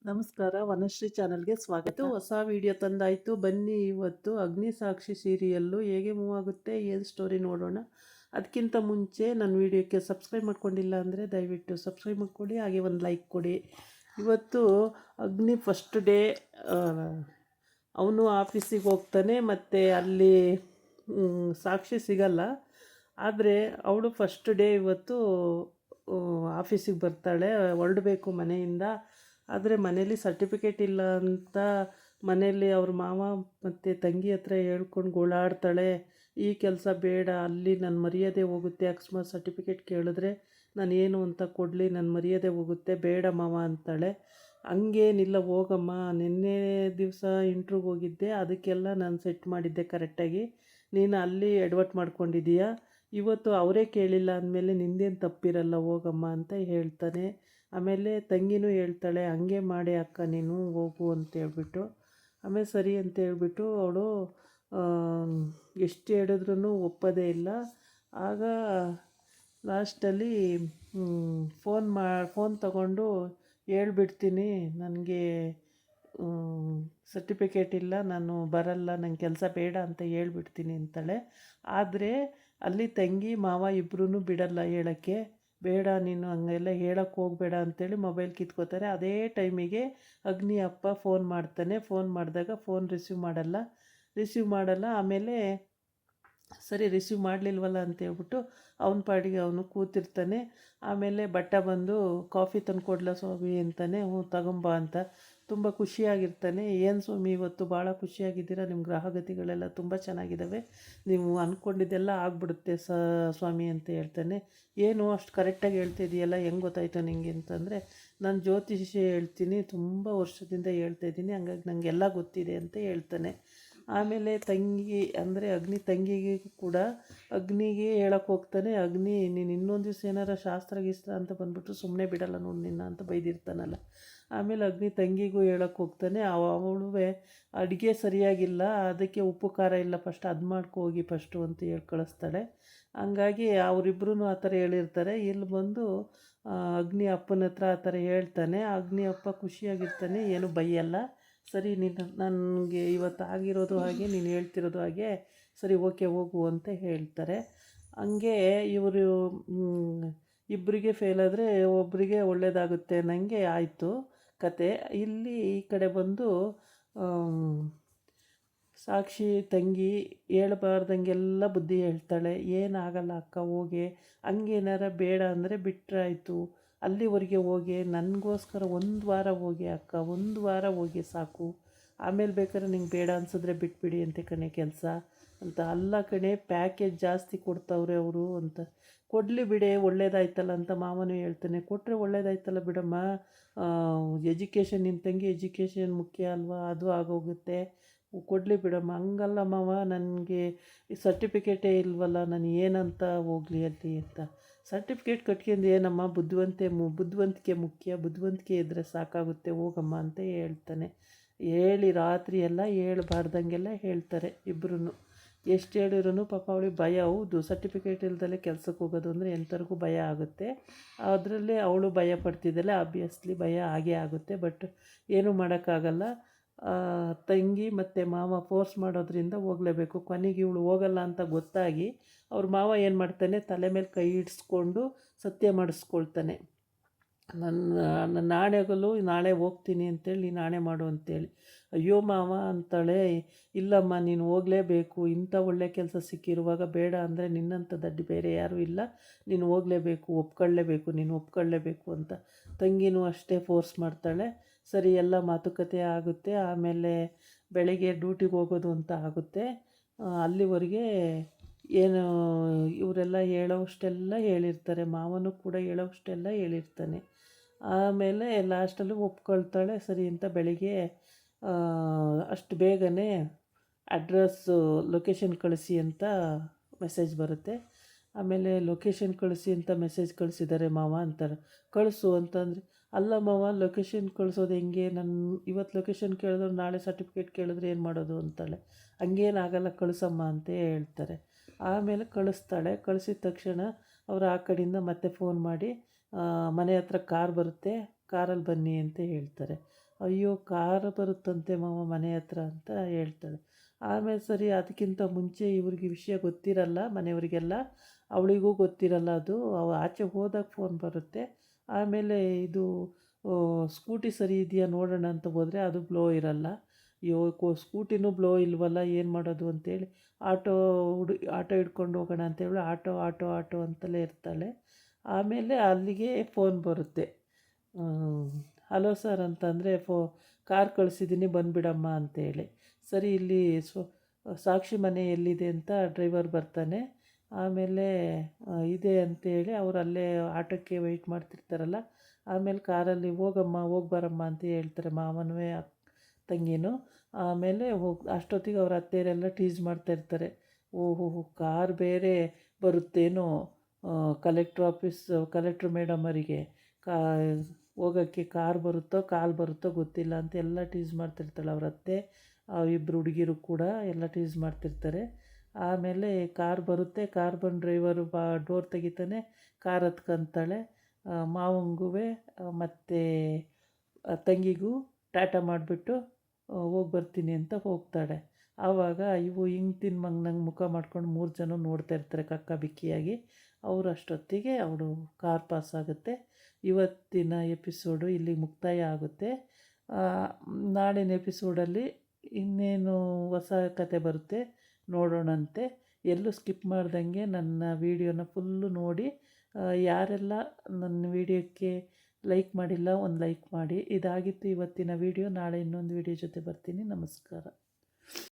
ನಮಸ್ಕಾರ, ವನಶ್ರೀ ಚಾನಲ್ಗೆ ಸ್ವಾಗತ. ಹೊಸ ವಿಡಿಯೋ ತಂದಾಯಿತು. ಬನ್ನಿ ಇವತ್ತು ಅಗ್ನಿಸಾಕ್ಷಿ ಸೀರಿಯಲ್ಲು ಹೇಗೆ ಮೂವ್ ಆಗುತ್ತೆ, ಏನು ಸ್ಟೋರಿ ನೋಡೋಣ. ಅದಕ್ಕಿಂತ ಮುಂಚೆ ನನ್ನ ವಿಡಿಯೋಕ್ಕೆ ಸಬ್ಸ್ಕ್ರೈಬ್ ಮಾಡ್ಕೊಂಡಿಲ್ಲ ಅಂದರೆ ದಯವಿಟ್ಟು ಸಬ್ಸ್ಕ್ರೈಬ್ ಮಾಡ್ಕೊಳ್ಳಿ, ಹಾಗೆ ಒಂದು ಲೈಕ್ ಕೊಡಿ. ಇವತ್ತು ಅಗ್ನಿ ಫಸ್ಟ್ ಡೇ. ಅವನು ಆಫೀಸಿಗೆ ಹೋಗ್ತಾನೆ, ಮತ್ತು ಅಲ್ಲಿ ಸಾಕ್ಷಿ ಸಿಗಲ್ಲ. ಆದರೆ ಅವಳು ಫಸ್ಟ್ ಡೇ ಇವತ್ತು ಆಫೀಸಿಗೆ ಬರ್ತಾಳೆ, ಹೊರಡಬೇಕು ಮನೆಯಿಂದ. ಆದರೆ ಮನೇಲಿ ಸರ್ಟಿಫಿಕೇಟ್ ಇಲ್ಲ ಅಂತ ಮನೆಯಲ್ಲಿ ಅವ್ರ ಮಾವ ಮತ್ತು ತಂಗಿ ಹತ್ರ ಹೇಳ್ಕೊಂಡು ಗೋಳಾಡ್ತಾಳೆ. ಈ ಕೆಲಸ ಬೇಡ, ಅಲ್ಲಿ ನನ್ನ ಮರ್ಯಾದೆ ಹೋಗುತ್ತೆ, ಅಕಸ್ಮಾತ್ ಸರ್ಟಿಫಿಕೇಟ್ ಕೇಳಿದ್ರೆ ನಾನು ಏನು ಅಂತ ಕೊಡಲಿ, ನನ್ನ ಮರ್ಯಾದೆ ಹೋಗುತ್ತೆ, ಬೇಡ ಮಾವ ಅಂತಾಳೆ. ಹಂಗೇನಿಲ್ಲ ಹೋಗಮ್ಮ, ನಿನ್ನೆ ದಿವಸ ಇಂಟ್ರ್ಯೂಗೆ ಹೋಗಿದ್ದೆ, ಅದಕ್ಕೆಲ್ಲ ನಾನು ಸೆಟ್ ಮಾಡಿದ್ದೆ ಕರೆಕ್ಟಾಗಿ, ನೀನು ಅಲ್ಲಿ ಎಡವಟ್ಟು ಮಾಡ್ಕೊಂಡಿದ್ದೀಯಾ. ಇವತ್ತು ಅವರೇ ಕೇಳಿಲ್ಲ ಅಂದಮೇಲೆ ನಿಂದೇನು ತಪ್ಪಿರಲ್ಲ, ಹೋಗಮ್ಮ ಅಂತ ಹೇಳ್ತಾನೆ. ಆಮೇಲೆ ತಂಗಿನೂ ಹೇಳ್ತಾಳೆ, ಹಂಗೆ ಮಾಡಿ ಅಕ್ಕ ನೀನು ಹೋಗು ಅಂತೇಳ್ಬಿಟ್ಟು. ಆಮೇಲೆ ಸರಿ ಅಂತೇಳ್ಬಿಟ್ಟು ಅವಳು ಎಷ್ಟು ಹೇಳಿದ್ರೂ ಒಪ್ಪೋದೇ ಇಲ್ಲ. ಆಗ ಲಾಸ್ಟಲ್ಲಿ ಫೋನ್ ತಗೊಂಡು ಹೇಳ್ಬಿಡ್ತೀನಿ, ನನಗೆ ಸರ್ಟಿಫಿಕೇಟ್ ಇಲ್ಲ, ನಾನು ಬರಲ್ಲ, ನಂಗೆ ಕೆಲಸ ಬೇಡ ಅಂತ ಹೇಳ್ಬಿಡ್ತೀನಿ ಅಂತಾಳೆ. ಆದರೆ ಅಲ್ಲಿ ತಂಗಿ ಮಾವ ಇಬ್ಬರೂ ಬಿಡಲ್ಲ ಹೇಳೋಕ್ಕೆ. ಬೇಡ ನೀನು ಹಂಗೆಲ್ಲ ಹೇಳೋಕ್ಕೆ ಹೋಗಬೇಡ ಅಂಥೇಳಿ ಮೊಬೈಲ್ ಕಿತ್ಕೋತಾರೆ. ಅದೇ ಟೈಮಿಗೆ ಅಗ್ನಿ ಅಪ್ಪ ಫೋನ್ ಮಾಡ್ತಾನೆ. ಫೋನ್ ಮಾಡಿದಾಗ ಫೋನ್ ರಿಸೀವ್ ಮಾಡಲ್ಲ. ಆಮೇಲೆ ಸರಿ ರಿಸೀವ್ ಮಾಡಲಿಲ್ವಲ್ಲ ಅಂತೇಳ್ಬಿಟ್ಟು ಅವನ ಪಾಡಿಗೆ ಅವನು ಕೂತಿರ್ತಾನೆ. ಆಮೇಲೆ ಭಟ್ಟ ಬಂದು ಕಾಫಿ ತಂದು ಕೊಡ್ಲಾ ಸ್ವಾಮಿ ಅಂತಾನೆ. ಹ್ಞೂ ತಗೊಂಬ ಅಂತ. ತುಂಬ ಖುಷಿಯಾಗಿರ್ತಾನೆ. ಏನು ಸ್ವಾಮಿ ಇವತ್ತು ಭಾಳ ಖುಷಿಯಾಗಿದ್ದೀರಾ, ನಿಮ್ಮ ಗ್ರಹಗತಿಗಳೆಲ್ಲ ತುಂಬ ಚೆನ್ನಾಗಿದ್ದಾವೆ, ನೀವು ಅಂದ್ಕೊಂಡಿದ್ದೆಲ್ಲ ಆಗ್ಬಿಡುತ್ತೆ ಸ್ವಾಮಿ ಅಂತ ಹೇಳ್ತಾನೆ. ಏನು ಅಷ್ಟು ಕರೆಕ್ಟಾಗಿ ಹೇಳ್ತಾಯಿದ್ದೀಯಲ್ಲ, ಹೆಂಗೆ ಗೊತ್ತಾಯ್ತು ನಿಂಗೆ ಅಂತಂದರೆ, ನಾನು ಜ್ಯೋತಿಷಿ ಹೇಳ್ತೀನಿ, ತುಂಬ ವರ್ಷದಿಂದ ಹೇಳ್ತಾಯಿದ್ದೀನಿ, ಹಂಗಾಗಿ ನನಗೆಲ್ಲ ಗೊತ್ತಿದೆ ಅಂತ ಹೇಳ್ತಾನೆ. ಆಮೇಲೆ ತಂಗಿ ಅಂದರೆ ಅಗ್ನಿ ತಂಗಿಗೆ ಕೂಡ ಅಗ್ನಿಗೆ ಹೇಳಕ್ಕೆ ಹೋಗ್ತಾನೆ. ಅಗ್ನಿ ನೀನು ಇನ್ನೊಂದು ದಿವಸ ಏನಾರ ಶಾಸ್ತ್ರ ಅಂತ ಬಂದ್ಬಿಟ್ಟು ಸುಮ್ಮನೆ ಬಿಡಲ್ಲ ನೋಡಿ ನಿನ್ನ ಅಂತ ಬೈದಿರ್ತಾನಲ್ಲ. ಆಮೇಲೆ ಅಗ್ನಿ ತಂಗಿಗೂ ಹೇಳಕ್ಕೆ ಹೋಗ್ತಾನೆ. ಅವಳು ಅಡುಗೆ ಸರಿಯಾಗಿಲ್ಲ, ಅದಕ್ಕೆ ಉಪ್ಪು ಖಾರ ಇಲ್ಲ, ಫಸ್ಟ್ ಅದು ಹೋಗಿ ಫಸ್ಟು ಅಂತ ಹೇಳಿ ಕಳಿಸ್ತಾಳೆ. ಹಂಗಾಗಿ ಅವರಿಬ್ಬರೂ ಆ ಥರ ಹೇಳಿರ್ತಾರೆ. ಇಲ್ಲಿ ಬಂದು ಅಗ್ನಿ ಅಪ್ಪನ ಹತ್ರ ಆ ಥರ ಹೇಳ್ತಾನೆ. ಅಗ್ನಿ ಅಪ್ಪ ಖುಷಿಯಾಗಿರ್ತಾನೆ, ಏನು ಬೈಯಲ್ಲ. ಸರಿ ನೀನು ನನಗೆ ಇವತ್ತು ಆಗಿರೋದು ಹಾಗೆ, ನೀನು ಹೇಳ್ತಿರೋದು ಹಾಗೆ, ಸರಿ ಓಕೆ ಹೋಗು ಅಂತ ಹೇಳ್ತಾರೆ. ಹಂಗೆ ಇವರು ಇಬ್ಬರಿಗೆ ಫೇಲ್ ಆದರೆ ಒಬ್ಬರಿಗೆ ಒಳ್ಳೆಯದಾಗುತ್ತೆ ನನಗೆ ಆಯಿತು ಕತೆ. ಇಲ್ಲಿ ಈ ಕಡೆ ಬಂದು ಸಾಕ್ಷಿ ತಂಗಿ ಹೇಳ್ಬಾರ್ದಂಗೆಲ್ಲ ಬುದ್ಧಿ ಹೇಳ್ತಾಳೆ. ಏನಾಗಲ್ಲ ಅಕ್ಕ, ಹೋಗಿ ಹಂಗೇನಾರ ಬೇಡ ಅಂದರೆ ಬಿಟ್ಟರಾಯ್ತು, ಅಲ್ಲಿವರೆಗೆ ಹೋಗಿ ನನಗೋಸ್ಕರ ಒಂದು ವಾರ ಹೋಗಿ ಅಕ್ಕ, ಒಂದು ವಾರ ಹೋಗಿ ಸಾಕು, ಆಮೇಲೆ ಬೇಕಾದ್ರೆ ನಿಂಗೆ ಬೇಡ ಅನ್ಸಿದ್ರೆ ಬಿಟ್ಬಿಡಿ ಅಂತೆ ಕಣೆ ಕೆಲಸ ಅಂತ. ಅಲ್ಲ ಕಣೆ, ಪ್ಯಾಕೇಜ್ ಜಾಸ್ತಿ ಕೊಡ್ತಾವ್ರೆ ಅವರು ಅಂತ. ಕೊಡಲಿ ಬಿಡೆ, ಒಳ್ಳೇದಾಯ್ತಲ್ಲ ಅಂತ ಮಾವನು ಹೇಳ್ತಾನೆ. ಕೊಟ್ಟರೆ ಒಳ್ಳೇದಾಯ್ತಲ್ಲ ಬಿಡಮ್ಮ, ಎಜುಕೇಷನ್, ನಿನ್ನ ತಂಗಿ ಎಜುಕೇಷನ್ ಮುಖ್ಯ ಅಲ್ವಾ, ಅದು ಆಗೋಗುತ್ತೆ, ಕೊಡಲಿ ಬಿಡಮ್ಮ. ಹಂಗಲ್ಲ ಮಾವ, ನನಗೆ ಸರ್ಟಿಫಿಕೇಟೇ ಇಲ್ವಲ್ಲ, ನಾನು ಏನಂತ ಹೋಗಲಿ ಅಲ್ಲಿ ಅಂತ. ಸರ್ಟಿಫಿಕೇಟ್ ಕಟ್ಕೊಂಡು ಏನಮ್ಮ, ಬುದ್ಧಿವಂತಿಕೆ ಮುಖ್ಯ, ಬುದ್ಧಿವಂತಿಕೆ ಇದ್ದರೆ ಸಾಕಾಗುತ್ತೆ, ಹೋಗಮ್ಮ ಅಂತ ಹೇಳ್ತಾನೆ. ಹೇಳಿ ರಾತ್ರಿ ಎಲ್ಲ ಹೇಳ್ಬಾರ್ದಂಗೆಲ್ಲ ಹೇಳ್ತಾರೆ ಇಬ್ಬರೂ. ಎಷ್ಟು ಹೇಳಿದ್ರು ಪಾಪ ಅವಳಿಗೆ ಭಯ. ಹೌದು, ಸರ್ಟಿಫಿಕೇಟ್ ಇಲ್ದಲೆ ಕೆಲಸಕ್ಕೆ ಹೋಗೋದು ಅಂದರೆ ಎಂಥವ್ರಿಗೂ ಭಯ ಆಗುತ್ತೆ. ಅದರಲ್ಲೇ ಅವಳು ಭಯ ಪಡ್ತಿದ್ದಾಳೆ. ಆಬ್ವಿಯಸ್ಲಿ ಭಯ ಆಗೇ ಆಗುತ್ತೆ, ಬಟ್ ಏನೂ ಮಾಡೋಕ್ಕಾಗಲ್ಲ. ತಂಗಿ ಮತ್ತು ಮಾವ ಫೋರ್ಸ್ ಮಾಡೋದ್ರಿಂದ ಹೋಗಲೇಬೇಕು. ಕೊನೆಗೆ ಇವಳು ಹೋಗಲ್ಲ ಅಂತ ಗೊತ್ತಾಗಿ ಅವ್ರ ಮಾವ ಏನು ಮಾಡ್ತಾನೆ, ತಲೆ ಮೇಲೆ ಕೈ ಇಡಿಸ್ಕೊಂಡು ಸತ್ಯ ಮಾಡಿಸ್ಕೊಳ್ತಾನೆ. ನನ್ನ ನಾಳೆಗಲು ನಾಳೆ ಹೋಗ್ತೀನಿ ಅಂತೇಳಿ ನೀನು ನಾಳೆ ಮಾಡು ಅಂತೇಳಿ. ಅಯ್ಯೋ ಮಾವ ಅಂತಾಳೆ. ಇಲ್ಲಮ್ಮ ನೀನು ಹೋಗಲೇಬೇಕು, ಇಂಥ ಒಳ್ಳೆ ಕೆಲಸ ಸಿಕ್ಕಿರುವಾಗ ಬೇಡ ಅಂದರೆ ನಿನ್ನಂಥ ದಡ್ಡಿ ಬೇರೆ ಯಾರೂ ಇಲ್ಲ, ನೀನು ಹೋಗಲೇಬೇಕು, ನೀನು ಒಪ್ಕೊಳ್ಳೇಬೇಕು ಅಂತ. ತಂಗಿನೂ ಅಷ್ಟೇ ಫೋರ್ಸ್ ಮಾಡ್ತಾಳೆ. ಸರಿ ಎಲ್ಲ ಮಾತುಕತೆ ಆಗುತ್ತೆ. ಆಮೇಲೆ ಬೆಳಗ್ಗೆ ಡ್ಯೂಟಿಗೆ ಹೋಗೋದು ಅಂತ ಆಗುತ್ತೆ. ಅಲ್ಲಿವರೆಗೆ ಏನು ಇವರೆಲ್ಲ ಹೇಳೋವಷ್ಟೆಲ್ಲ ಹೇಳಿರ್ತಾರೆ, ಮಾವನು ಕೂಡ ಹೇಳೋವಷ್ಟೆಲ್ಲ ಹೇಳಿರ್ತಾನೆ. ಆಮೇಲೆ ಲಾಸ್ಟಲ್ಲಿ ಒಪ್ಕೊಳ್ತಾಳೆ ಸರಿ ಅಂತ. ಬೆಳಿಗ್ಗೆ ಅಷ್ಟು ಬೇಗನೆ ಲೊಕೇಶನ್ ಕಳಿಸಿ ಅಂತ ಮೆಸೇಜ್ ಬರುತ್ತೆ. ಆಮೇಲೆ ಲೊಕೇಶನ್ ಕಳಿಸಿ ಅಂತ ಮೆಸೇಜ್ ಕಳಿಸಿದ್ದಾರೆ ಮಾವ ಅಂತಾರೆ. ಕಳಿಸು ಅಂತಂದರೆ, ಅಲ್ಲ ಮಾವ ಲೊಕೇಶನ್ ಕಳಿಸೋದು ಹೆಂಗೆ, ನಾನು ಇವತ್ತು ಲೊಕೇಶನ್ ಕೇಳಿದ್ರು ನಾಳೆ ಸರ್ಟಿಫಿಕೇಟ್ ಕೇಳಿದ್ರೆ ಏನು ಮಾಡೋದು ಅಂತಾಳೆ. ಹಂಗೇನಾಗಲ್ಲ ಕಳಿಸಮ್ಮ ಅಂತ ಹೇಳ್ತಾರೆ. ಆಮೇಲೆ ಕಳಿಸ್ತಾಳೆ. ಕಳಿಸಿದ ತಕ್ಷಣ ಅವರು ಆ ಕಡೆಯಿಂದ ಮತ್ತೆ ಫೋನ್ ಮಾಡಿ, ಮನೆ ಹತ್ರ ಕಾರ್ ಬರುತ್ತೆ, ಕಾರಲ್ಲಿ ಬನ್ನಿ ಅಂತ ಹೇಳ್ತಾರೆ. ಅಯ್ಯೋ ಕಾರ್ ಬರುತ್ತಂತೆ ಮಾವ ಮನೆ ಹತ್ರ ಅಂತ ಹೇಳ್ತಾಳೆ. ಆಮೇಲೆ ಸರಿ ಅದಕ್ಕಿಂತ ಮುಂಚೆ ಇವ್ರಿಗೆ ವಿಷಯ ಗೊತ್ತಿರಲ್ಲ ಮನೆಯವರಿಗೆಲ್ಲ, ಅವಳಿಗೂ ಗೊತ್ತಿರಲ್ಲ ಅದು. ಆಚೆ ಹೋದಾಗ ಫೋನ್ ಬರುತ್ತೆ. ಆಮೇಲೆ ಇದು ಸ್ಕೂಟಿ ಸರಿ ಇದೆಯಾ ನೋಡೋಣ ಅಂತ ಹೋದರೆ ಅದು ಬ್ಲೋ ಇರಲ್ಲ. ಅಯ್ಯೋ ಸ್ಕೂಟಿನೂ ಬ್ಲೋ ಇಲ್ವಲ್ಲ, ಏನು ಮಾಡೋದು ಅಂತೇಳಿ ಆಟೋ ಹಿಡ್ಕೊಂಡು ಹೋಗೋಣ ಅಂತೇಳಿ ಆಟೋ ಅಂತಲೇ ಇರ್ತಾಳೆ. ಆಮೇಲೆ ಅಲ್ಲಿಗೆ ಫೋನ್ ಬರುತ್ತೆ. ಹಲೋ ಸರ್ ಅಂತಂದರೆ ಕಾರ್ ಕಳಿಸಿದ್ದೀನಿ ಬಂದುಬಿಡಮ್ಮ ಅಂತೇಳಿ. ಸರಿ ಇಲ್ಲಿ ಸಾಕ್ಷಿ ಮನೆ ಎಲ್ಲಿದೆ ಅಂತ ಡ್ರೈವರ್ ಬರ್ತಾನೆ. ಆಮೇಲೆ ಇದೆ ಅಂತೇಳಿ ಅವ್ರು ಅಲ್ಲೇ ಆಟೋಕ್ಕೆ ವೆಯ್ಟ್ ಮಾಡ್ತಿರ್ತಾರಲ್ಲ. ಆಮೇಲೆ ಕಾರಲ್ಲಿ ಹೋಗಮ್ಮ ಹೋಗಿ ಬರಮ್ಮ ಅಂತ ಹೇಳ್ತಾರೆ ಮಾವನೂ ತಂಗಿನೂ. ಆಮೇಲೆ ಅಷ್ಟೊತ್ತಿಗೆ ಅವ್ರ ಅತ್ತೆಯರೆಲ್ಲ ಟೀಸ್ ಮಾಡ್ತಾಯಿರ್ತಾರೆ. ಓಹೋ ಕಾರ್ ಬೇರೆ ಬರುತ್ತೇನೋ ಕಲೆಕ್ಟ್ರ್ ಮೇಡಮ್ ಅವರಿಗೆ ಹೋಗೋಕ್ಕೆ ಕಾರ್ ಬರುತ್ತೋ ಗೊತ್ತಿಲ್ಲ ಅಂತ ಎಲ್ಲ ಟೀಸ್ ಮಾಡ್ತಿರ್ತಾಳೆ ಅವ್ರ ಅತ್ತೆ. ಇಬ್ಬರು ಹುಡುಗಿರು ಕೂಡ ಎಲ್ಲ ಟೀಸ್ ಮಾಡ್ತಿರ್ತಾರೆ. ಆಮೇಲೆ ಕಾರ್ ಬರುತ್ತೆ. ಕಾರ್ ಬಂದು ಡ್ರೈವರು ಡೋರ್ ತೆಗಿತಾನೆ, ಕಾರ್ ಹತ್ಕೊಂತಾಳೆ. ಮಾವಂಗೂ ಮತ್ತು ತಂಗಿಗೂ ಟಾಟಾ ಮಾಡಿಬಿಟ್ಟು ಹೋಗಿ ಬರ್ತೀನಿ ಅಂತ ಹೋಗ್ತಾಳೆ. ಆವಾಗ ಇವು ಹಿಂಗೆ ತಿನ್ಮಂಗೆ ಮುಖ ಮಾಡ್ಕೊಂಡು 3 ಜನ ನೋಡ್ತಾ ಇರ್ತಾರೆ ಕಕ್ಕ ಬಿಕ್ಕಿಯಾಗಿ. ಅವರು ಅಷ್ಟೊತ್ತಿಗೆ ಅವಳು ಕಾರ್ ಪಾಸ್ ಆಗುತ್ತೆ. ಇವತ್ತಿನ ಎಪಿಸೋಡು ಇಲ್ಲಿಗೆ ಮುಕ್ತಾಯ ಆಗುತ್ತೆ. ನಾಳಿನ ಎಪಿಸೋಡಲ್ಲಿ ಇನ್ನೇನು ಹೊಸ ಕತೆ ಬರುತ್ತೆ ನೋಡೋಣಂತೆ. ಎಲ್ಲೂ ಸ್ಕಿಪ್ ಮಾಡ್ದಂಗೆ ನನ್ನ ವೀಡಿಯೋನ ಫುಲ್ಲು ನೋಡಿ. ಯಾರೆಲ್ಲ ನನ್ನ ವೀಡಿಯೋಕ್ಕೆ ಲೈಕ್ ಮಾಡಿಲ್ಲ ಒಂದು ಲೈಕ್ ಮಾಡಿ. ಇದಾಗಿತ್ತು ಇವತ್ತಿನ ವೀಡಿಯೋ. ನಾಳೆ ಇನ್ನೊಂದು ವೀಡಿಯೋ ಜೊತೆ ಬರ್ತೀನಿ. ನಮಸ್ಕಾರ.